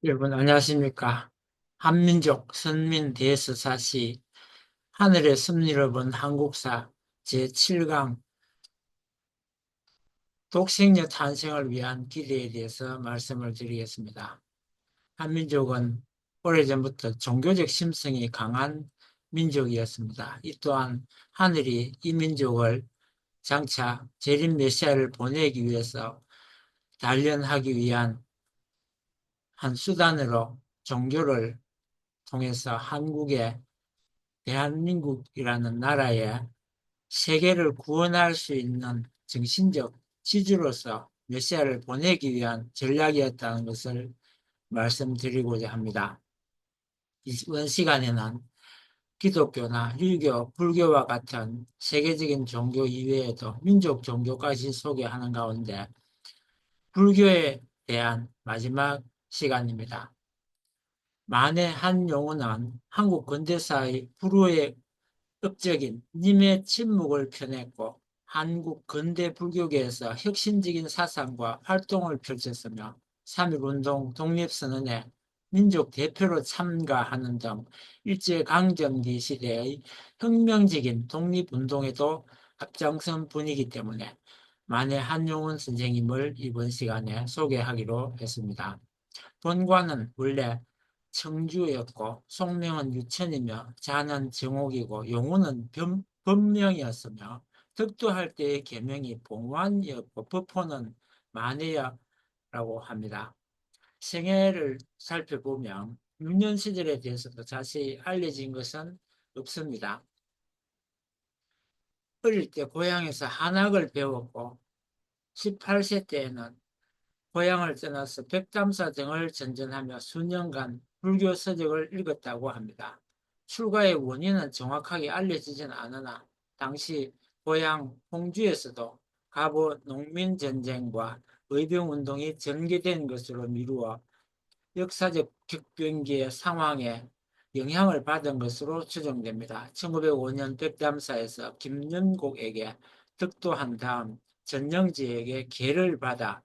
여러분 안녕하십니까? 한민족 선민 대서사시 하늘의 섭리를 본 한국사 제7강 독생녀 탄생을 위한 기대에 대해서 말씀을 드리겠습니다. 한민족은 오래전부터 종교적 심성이 강한 민족이었습니다. 이 또한 하늘이 이 민족을 장차 재림 메시아를 보내기 위해서 단련하기 위한 한 수단으로 종교를 통해서 한국에 대한민국이라는 나라에 세계를 구원할 수 있는 정신적 지주로서 메시아를 보내기 위한 전략이었다는 것을 말씀드리고자 합니다. 이번 시간에는 기독교나 유교, 불교와 같은 세계적인 종교 이외에도 민족 종교까지 소개하는 가운데 불교에 대한 마지막 시간입니다. 만해 한 용어는 한국 근대사의 불후의 업적인 님의 침묵을 펴냈고 한국 근대 불교계에서 혁신적인 사상과 활동을 펼쳤으며 3.1운동 독립선언에 민족 대표로 참가하는 등 일제강점기 시대의 혁명적인 독립운동에도 앞장선 분이기 때문에 만해 한용운 선생님을 이번 시간에 소개하기로 했습니다. 본관은 원래 청주였고 속명은 유천이며 자는 정옥이고 용우는 법명이었으며 덕도할 때의 계명이 봉완이었고 법호는 만해야라고 합니다. 생애를 살펴보면 유년 시절에 대해서도 자세히 알려진 것은 없습니다. 어릴 때 고향에서 한학을 배웠고 18세 때에는 고향을 떠나서 백담사 등을 전전하며 수년간 불교 서적을 읽었다고 합니다. 출가의 원인은 정확하게 알려지진 않으나 당시 고향 홍주에서도 갑오 농민전쟁과 의병운동이 전개된 것으로 미루어 역사적 격변기의 상황에 영향을 받은 것으로 추정됩니다. 1905년 백담사에서 김연곡에게 득도한 다음 전영지에게 계를 받아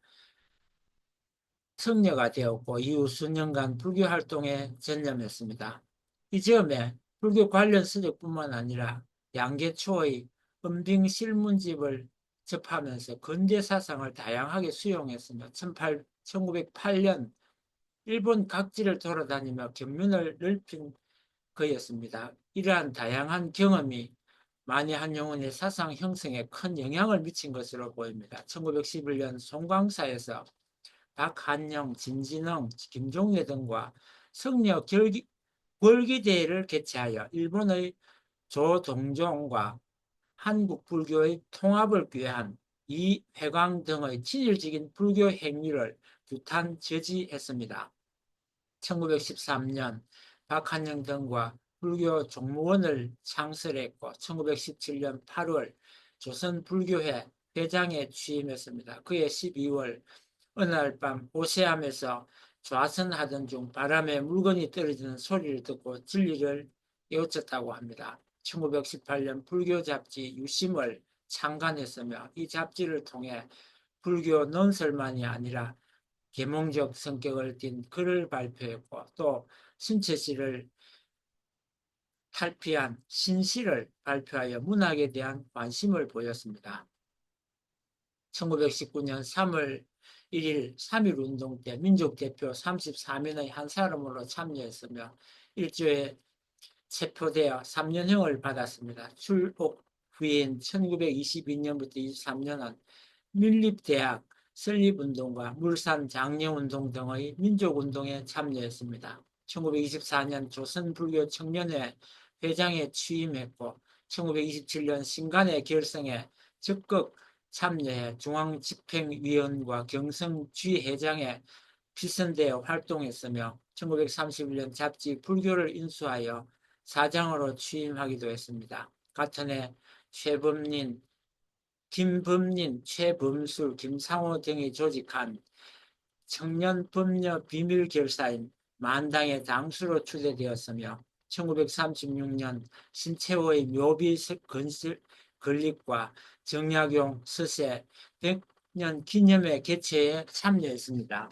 성녀가 되었고 이후 수년간 불교 활동에 전념했습니다. 이 즈음에 불교 관련 서적뿐만 아니라 양계초의 은빙실문집을 접하면서 근대 사상을 다양하게 수용했으며 1908년 일본 각지를 돌아다니며 견문을 넓힌 그였습니다. 이러한 다양한 경험이 만해 한용운의 사상 형성에 큰 영향을 미친 것으로 보입니다. 1911년 송광사에서 박한영, 진진영, 김종래 등과 성녀 월기대회를 개최하여 일본의 조동종과 한국 불교의 통합을 꾀한 이회광 등의 친일적인 불교 행위를 규탄 저지했습니다. 1913년 박한영 등과 불교 종무원을 창설했고 1917년 8월 조선불교회 회장에 취임했습니다. 그해 12월 어느 날 밤 오세암에서 좌선하던 중 바람에 물건이 떨어지는 소리를 듣고 진리를 깨우쳤다고 합니다. 1918년 불교 잡지 유심을 창간했으며 이 잡지를 통해 불교 논설만이 아니라 계몽적 성격을 띤 글을 발표했고 또 신체시를 탈피한 신시를 발표하여 문학에 대한 관심을 보였습니다. 1919년 3월 1일 3.1 운동 때 민족 대표 34명의 한 사람으로 참여했으며 일조에 체포되어 3년형을 받았습니다. 출옥 후인 1922년부터 23년은 밀립대학 설립운동과 물산 장려운동 등의 민족운동에 참여했습니다. 1924년 조선불교 청년회 회장에 취임했고 1927년 신간회 결성에 적극 참여해 중앙집행위원과 경성주회장에 피선되어 활동했으며 1931년 잡지 불교를 인수하여 사장으로 취임하기도 했습니다. 같은 해 최범린, 김범린, 최범술, 김상호 등이 조직한 청년법녀 비밀결사인 만당의 당수로 추대되었으며 1936년 신채호의 묘비 건설 건립과 정약용 서세 100년 기념회 개최에 참여했습니다.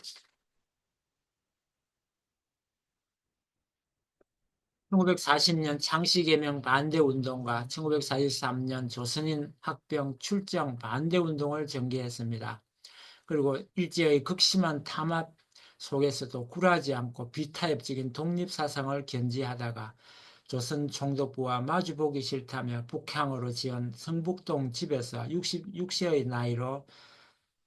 1940년 창씨개명 반대운동과 1943년 조선인 합병 출정 반대운동을 전개했습니다. 그리고 일제의 극심한 탄압 속에서도 굴하지 않고 비타협적인 독립사상을 견지하다가 조선 총독부와 마주보기 싫다며 북향으로 지은 성북동 집에서 66세의 나이로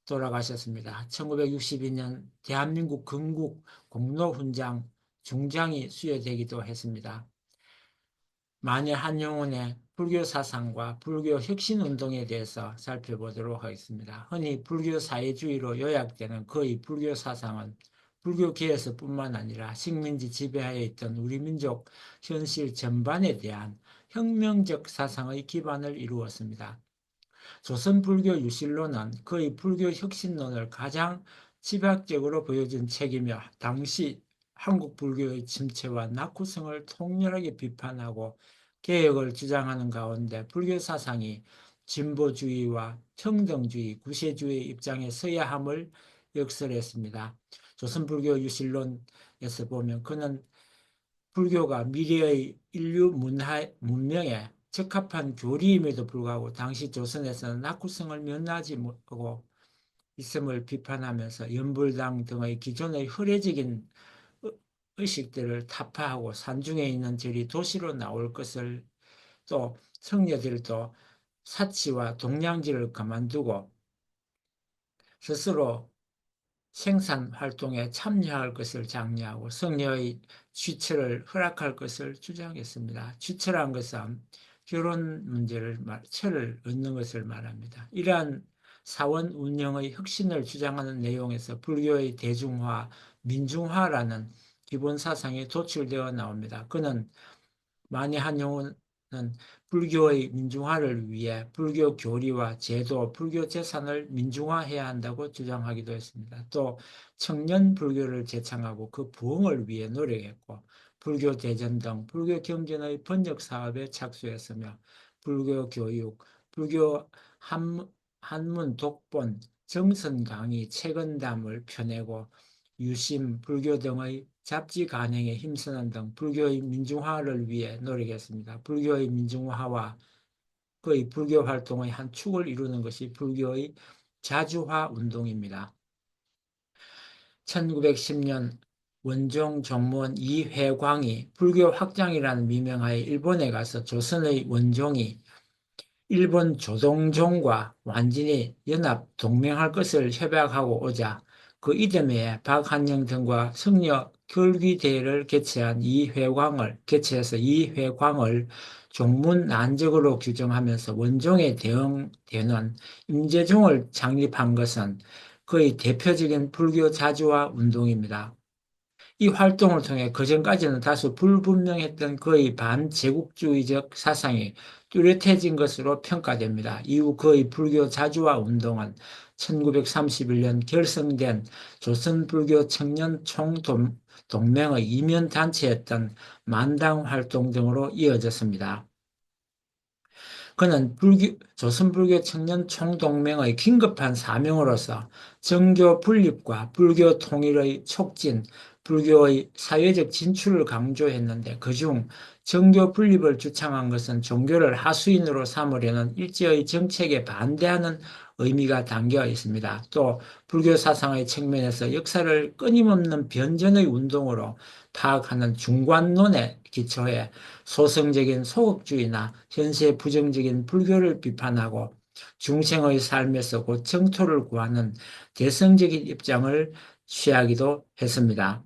돌아가셨습니다. 1962년 대한민국 건국 공로훈장 중장이 수여되기도 했습니다. 만해 한용운의 불교 사상과 불교 혁신 운동에 대해서 살펴보도록 하겠습니다. 흔히 불교 사회주의로 요약되는 그의 불교 사상은 불교계에서뿐만 아니라 식민지 지배하에 있던 우리 민족 현실 전반에 대한 혁명적 사상의 기반을 이루었습니다. 조선 불교 유실론은 그의 불교 혁신론을 가장 집약적으로 보여준 책이며 당시 한국 불교의 침체와 낙후성을 통렬하게 비판하고 개혁을 주장하는 가운데 불교 사상이 진보주의와 평등주의, 구세주의 입장에 서야 함을 역설했습니다. 조선 불교 유실론에서 보면 그는 불교가 미래의 인류 문명에 적합한 교리임에도 불구하고 당시 조선에서는 낙후성을 면하지 못하고 있음을 비판하면서 연불당 등의 기존의 흐레적인 의식들을 타파하고 산중에 있는 절이 도시로 나올 것을, 또 성녀들도 사치와 동량지를 그만두고 스스로 생산 활동에 참여할 것을 장려하고 성녀의 취처를 허락할 것을 주장했습니다. 취처란 것은 결혼 문제를 처를 얻는 것을 말합니다. 이러한 사원 운영의 혁신을 주장하는 내용에서 불교의 대중화, 민중화라는 기본 사상이 도출되어 나옵니다. 그는 만해 한용운은 불교의 민중화를 위해 불교 교리와 제도, 불교 재산을 민중화해야 한다고 주장하기도 했습니다. 또 청년 불교를 제창하고 그 부흥을 위해 노력했고 불교 대전 등 불교 경전의 번역 사업에 착수했으며 불교 교육, 불교 한문 독본, 정선 강의, 책언담을 펴내고 유심, 불교 등의 잡지 간행에 힘쓰는 등 불교의 민중화를 위해 노력했습니다. 불교의 민중화와 그의 불교 활동의 한 축을 이루는 것이 불교의 자주화 운동입니다. 1910년 원종 정무원 이회광이 불교 확장이라는 미명하에 일본에 가서 조선의 원종이 일본 조동종과 완전히 연합 동맹할 것을 협약하고 오자 그 이듬해에 박한영 등과 승려 결기대회를 개최해서 이회광을 종문 난적으로 규정하면서 원종에 대응되는 임재종을 창립한 것은 그의 대표적인 불교 자주화 운동입니다. 이 활동을 통해 그전까지는 다소 불분명했던 그의 반제국주의적 사상이 뚜렷해진 것으로 평가됩니다. 이후 그의 불교 자주화 운동은 1931년 결성된 조선불교 청년 총동맹의 이면단체였던 만당활동 등으로 이어졌습니다. 그는 조선불교 청년총동맹의 긴급한 사명으로서 정교 분립과 불교 통일의 촉진, 불교의 사회적 진출을 강조했는데 그중 정교 분립을 주창한 것은 종교를 하수인으로 삼으려는 일제의 정책에 반대하는 의미가 담겨 있습니다. 또 불교 사상의 측면에서 역사를 끊임없는 변전의 운동으로 파악하는 중관론에 기초해 소성적인 소극주의나 현세 부정적인 불교를 비판하고 중생의 삶에서 곧 정토를 구하는 대성적인 입장을 취하기도 했습니다.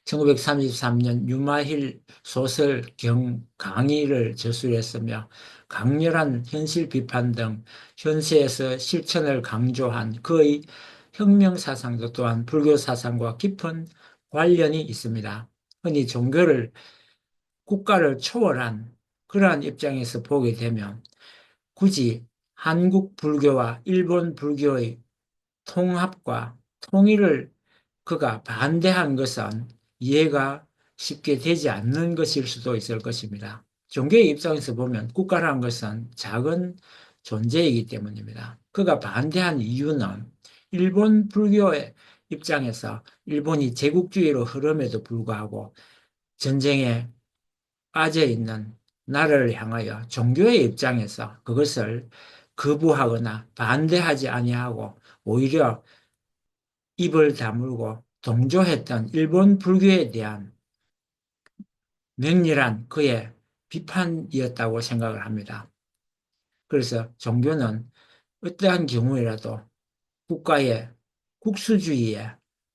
1933년 유마힐 소설 강의를 저술했으며 강렬한 현실 비판 등 현세에서 실천을 강조한 그의 혁명 사상도 또한 불교 사상과 깊은 관련이 있습니다. 흔히 종교를 국가를 초월한 그러한 입장에서 보게 되면 굳이 한국 불교와 일본 불교의 통합과 통일을 그가 반대한 것은 이해가 쉽게 되지 않는 것일 수도 있을 것입니다. 종교의 입장에서 보면 국가라는 것은 작은 존재이기 때문입니다. 그가 반대한 이유는 일본 불교의 입장에서 일본이 제국주의로 흐름에도 불구하고 전쟁에 빠져 있는 나라를 향하여 종교의 입장에서 그것을 거부하거나 반대하지 아니하고 오히려 입을 다물고 동조했던 일본 불교에 대한 맹렬한 그의 비판이었다고 생각을 합니다. 그래서 종교는 어떠한 경우에라도 국가의 국수주의에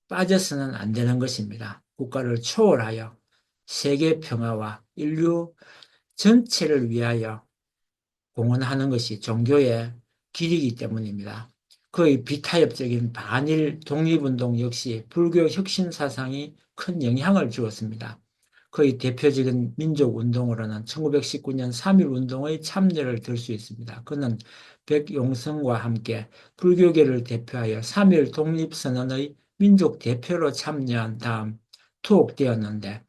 빠져서는 안 되는 것입니다. 국가를 초월하여 세계 평화와 인류 전체를 위하여 공헌하는 것이 종교의 길이기 때문입니다. 그의 비타협적인 반일 독립운동 역시 불교 혁신 사상이 큰 영향을 주었습니다. 그의 대표적인 민족운동으로는 1919년 3.1운동의 참여를 들 수 있습니다. 그는 백용성과 함께 불교계를 대표하여 3.1 독립선언의 민족 대표로 참여한 다음 투옥되었는데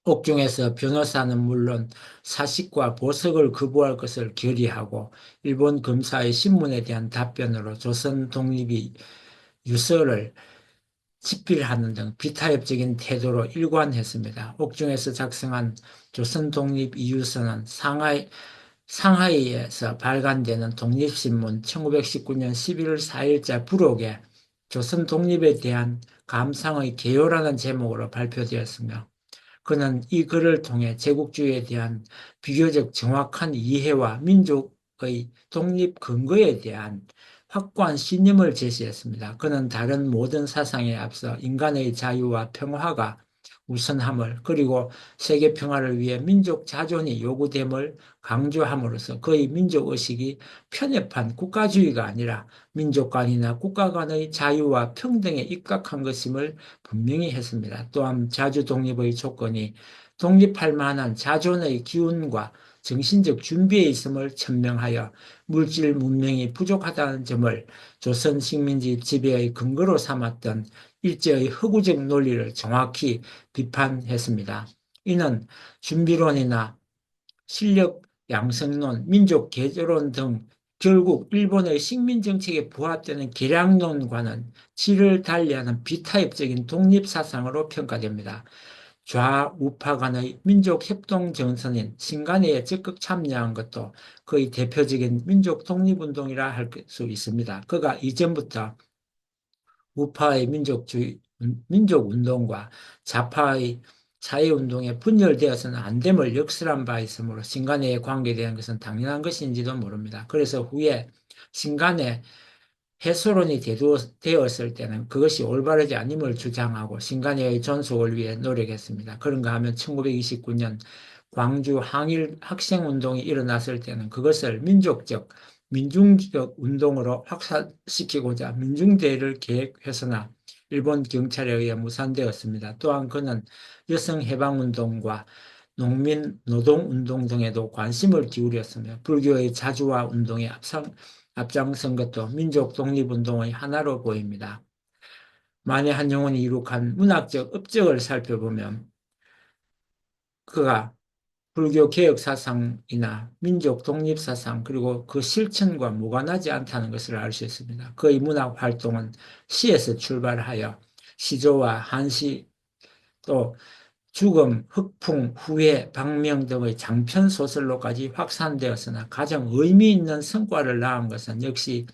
옥중에서 변호사는 물론 사식과 보석을 거부할 것을 결의하고 일본 검사의 신문에 대한 답변으로 조선 독립이 유서를 집필하는 등 비타협적인 태도로 일관했습니다. 옥중에서 작성한 조선 독립 이유서는 상하이에서 발간되는 독립신문 1919년 11월 4일자 부록에 조선 독립에 대한 감상의 개요라는 제목으로 발표되었으며 그는 이 글을 통해 제국주의에 대한 비교적 정확한 이해와 민족의 독립 근거에 대한 확고한 신념을 제시했습니다. 그는 다른 모든 사상에 앞서 인간의 자유와 평화가 우선함을 그리고 세계 평화를 위해 민족 자존이 요구됨을 강조함으로써 그의 민족의식이 편협한 국가주의가 아니라 민족 간이나 국가 간의 자유와 평등에 입각한 것임을 분명히 했습니다. 또한 자주 독립의 조건이 독립할 만한 자존의 기운과 정신적 준비에 있음을 천명하여 물질 문명이 부족하다는 점을 조선 식민지 지배의 근거로 삼았던 일제의 허구적 논리를 정확히 비판했습니다. 이는 준비론이나 실력 양성론, 민족 개조론 등 결국 일본의 식민 정책에 부합되는 계량론과는 질을 달리하는 비타협적인 독립 사상으로 평가됩니다. 좌우파 간의 민족 협동 정선인 신간회에 적극 참여한 것도 그의 대표적인 민족 독립운동이라 할 수 있습니다. 그가 이전부터 우파의 민족운동과 좌파의 사회운동에 분열되어서는 안 됨을 역설한 바 있으므로 신간회에 관계되는 것은 당연한 것인지도 모릅니다. 그래서 후에 신간회 해소론이 되었을 때는 그것이 올바르지 않음을 주장하고 신간회의 존속을 위해 노력했습니다. 그런가 하면 1929년 광주 항일 학생운동이 일어났을 때는 그것을 민중적 운동으로 확산시키고자 민중대회를 계획했으나 일본 경찰에 의해 무산되었습니다. 또한 그는 여성해방운동과 농민 노동운동 등에도 관심을 기울였으며 불교의 자주화 운동에 앞장선 것도 민족 독립운동의 하나로 보입니다. 만해 한영원이 이룩한 문학적 업적을 살펴보면 그가 불교 개혁 사상이나 민족 독립 사상 그리고 그 실천과 무관하지 않다는 것을 알 수 있습니다. 그의 문학 활동은 시에서 출발하여 시조와 한시 또 죽음, 흑풍, 후회, 박명 등의 장편 소설로까지 확산되었으나 가장 의미 있는 성과를 낳은 것은 역시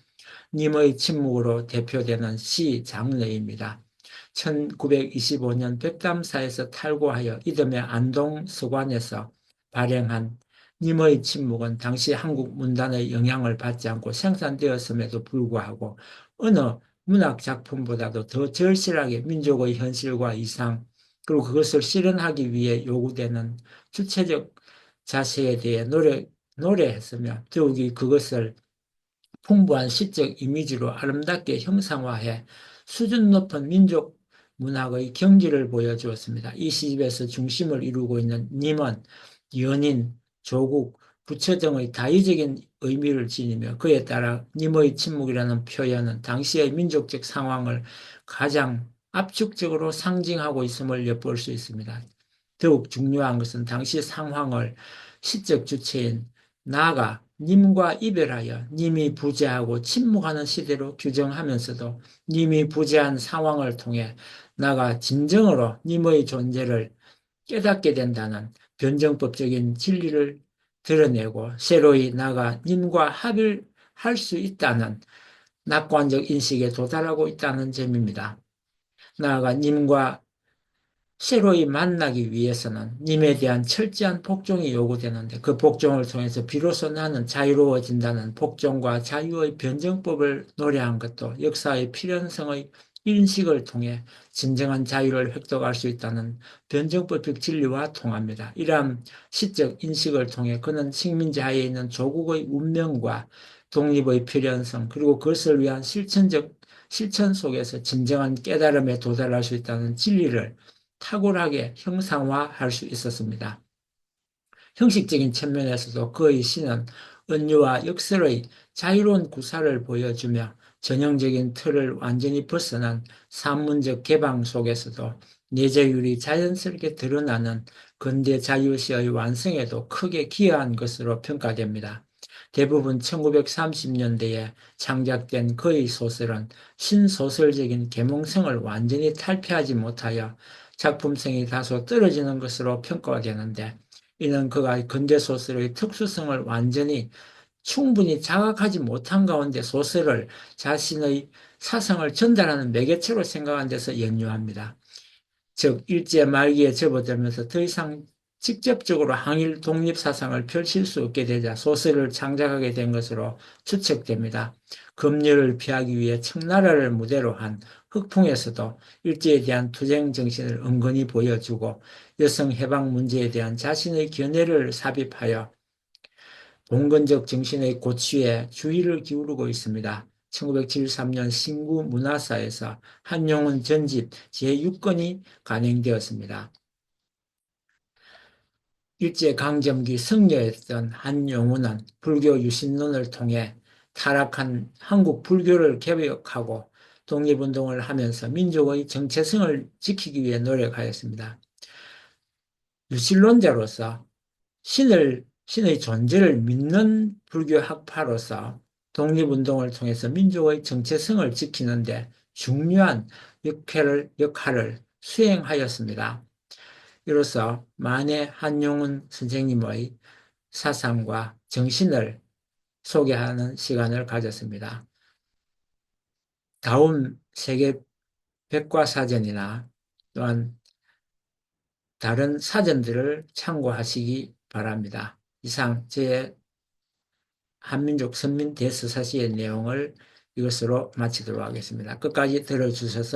님의 침묵으로 대표되는 시 장르입니다. 1925년 백담사에서 탈고하여 이듬해 안동 서관에서 발행한 님의 침묵은 당시 한국 문단의 영향을 받지 않고 생산되었음에도 불구하고 어느 문학 작품보다도 더 절실하게 민족의 현실과 이상 그리고 그것을 실현하기 위해 요구되는 주체적 자세에 대해 노래했으며 더욱이 그것을 풍부한 시적 이미지로 아름답게 형상화해 수준 높은 민족 문학의 경지를 보여주었습니다. 이 시집에서 중심을 이루고 있는 님은 연인, 조국, 부처 등의 다의적인 의미를 지니며 그에 따라 님의 침묵이라는 표현은 당시의 민족적 상황을 가장 압축적으로 상징하고 있음을 엿볼 수 있습니다. 더욱 중요한 것은 당시 상황을 시적 주체인 나가 님과 이별하여 님이 부재하고 침묵하는 시대로 규정하면서도 님이 부재한 상황을 통해 나가 진정으로 님의 존재를 깨닫게 된다는 변정법적인 진리를 드러내고 새로이 나아가 님과 합을 할 수 있다는 낙관적 인식에 도달하고 있다는 점입니다. 나아가 님과 새로이 만나기 위해서는 님에 대한 철저한 복종이 요구되는데 그 복종을 통해서 비로소 나는 자유로워진다는 복종과 자유의 변정법을 노래한 것도 역사의 필연성의 인식을 통해 진정한 자유를 획득할 수 있다는 변정법적 진리와 통합니다. 이러한 시적 인식을 통해 그는 식민지하에 있는 조국의 운명과 독립의 필연성 그리고 그것을 위한 실천 속에서 진정한 깨달음에 도달할 수 있다는 진리를 탁월하게 형상화할 수 있었습니다. 형식적인 측면에서도 그의 시는 은유와 역설의 자유로운 구사를 보여주며 전형적인 틀을 완전히 벗어난 산문적 개방 속에서도 내재율이 자연스럽게 드러나는 근대 자유시의 완성에도 크게 기여한 것으로 평가됩니다. 대부분 1930년대에 창작된 그의 소설은 신소설적인 계몽성을 완전히 탈피하지 못하여 작품성이 다소 떨어지는 것으로 평가가 되는데 이는 그가 근대소설의 특수성을 완전히 충분히 자각하지 못한 가운데 소설을 자신의 사상을 전달하는 매개체로 생각한 데서 연유합니다. 즉 일제 말기에 접어들면서 더 이상 직접적으로 항일 독립 사상을 펼칠 수 없게 되자 소설을 창작하게 된 것으로 추측됩니다. 검열을 피하기 위해 청나라를 무대로 한 흑풍에서도 일제에 대한 투쟁 정신을 은근히 보여주고 여성 해방 문제에 대한 자신의 견해를 삽입하여 봉건적 정신의 고취에 주의를 기울이고 있습니다. 1973년 신구 문화사에서 한용운 전집 제6권이 간행되었습니다. 일제강점기 승려였던 한용운은 불교 유신론을 통해 타락한 한국 불교를 개혁하고 독립운동을 하면서 민족의 정체성을 지키기 위해 노력하였습니다. 유신론자로서 신의 존재를 믿는 불교 학파로서 독립운동을 통해서 민족의 정체성을 지키는데 중요한 역할을 수행하였습니다. 이로써 만해 한용운 선생님의 사상과 정신을 소개하는 시간을 가졌습니다. 다음 세계 백과사전이나 또한 다른 사전들을 참고하시기 바랍니다. 이상 제 한민족 선민 대서사시의 내용을 이것으로 마치도록 하겠습니다. 끝까지 들어주셔서